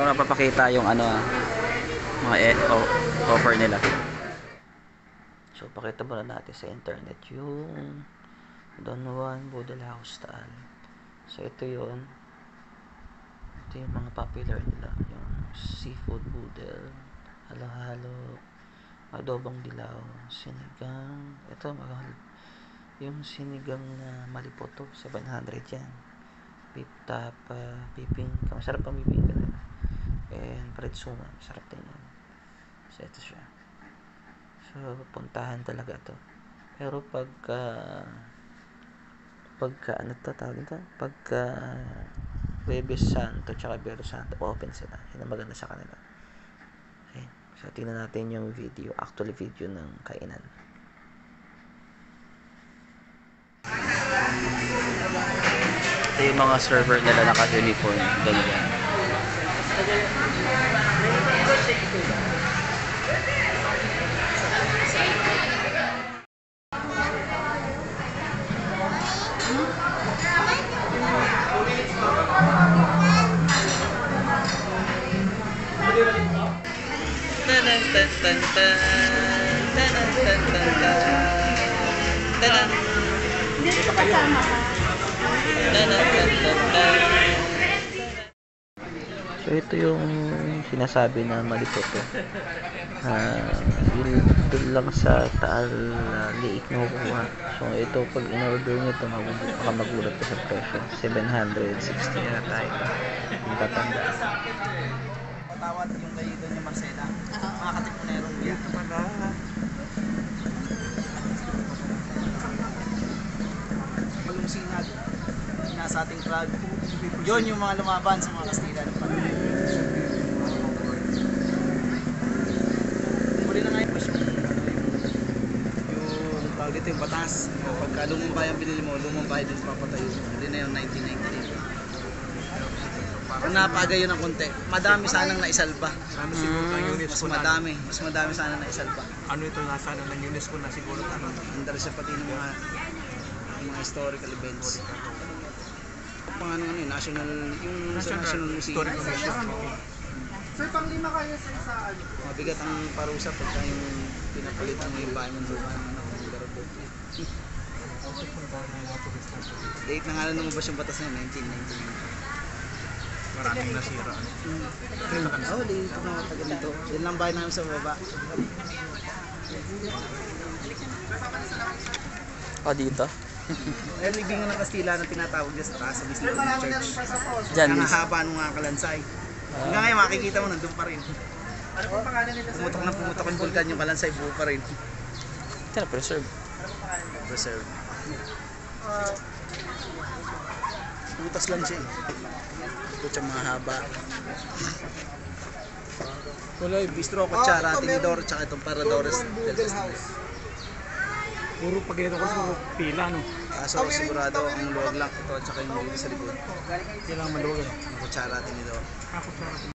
napapakita yung ano, mga offer nila. So pakita muna natin sa internet yung Don Juan Budol House Taal. So ito yung mga popular nila, yung seafood budel, halo-halo, adobong dilaw, sinigang, ito mahal, yung sinigang na malipoto, 700 yan. Beef tapa, piping, masarap ang piping ka rin. And bread suma, masarap din yan. So ito siya. So puntahan talaga to. Pero pagka ano to, tawag ito? Pagka Huwebes Santo tsaka Biyernes Santo, open sila. Yan ang maganda sa kanila. Okay. So tingnan natin yung video, actual video ng kainan. Ito yung mga server nila, naka-uniform, ganyan. Hindi ko kasama ka. So ito yung sinasabi na malipoto. Yun lang sa Taal liik na kukuha. So ito pag in-order nyo ito, baka magulat ka sa presyo. 760 na tayo. Yung tatanda. Patawad yung kayo doon yung Marcela. Mga katipunero mo yan. Malungsinag. Nasa ating crowd. Yun yung mga lumaban sa mga Kastila. Muli na nga yung tawag dito yung batas. Pagka lumumpay ang binili mo, lumumpay din papatayo. Hindi na yung 1998. Kung napagay yun ng konti, madami sanang naisalba. Sana siguro ng UNESCO mas madami sanang naisalba. Ano ito, nasa ng UNESCO na siguro ano? Andar siya pati ng mga historical events. Pang ano yun, national, yung sa National Museum. Historical Museum. Sir, pang-5 kayo sa ano? Mabigat ang parusa pagka yung pinapalitan mo yung bahay ng lupa ng Garbo. Date na nga lang lumabas yung batas na yun, 1999. Maraming nasira. Oo, dito na matagal nito. Yan lang bahay namin sa baba. O dito? Ayun, libingan ng Kastila na tinatawag niya sa taas sa Bisnilon Church. Diyan, Ang haba nung nga Kalansay. Hanggang ngayon makikita mo nandun pa rin. Ano po pangalan nito? Pumutok yung bulkan yung Kalansay, buo pa rin. ito na preserve. Reserve. Butas lang siya eh. Ito siya mahaba. Wala yung Bistro, Kutsara, Tinidor, tsaka itong Paradores del Castillo. puro pag ganito ko siguro pila, no? Kaso sigurado ang luwag lang ito at saka yung dito sa likod. Kailangan maluwag. Ang Kutsara, Tinidor. Ako sa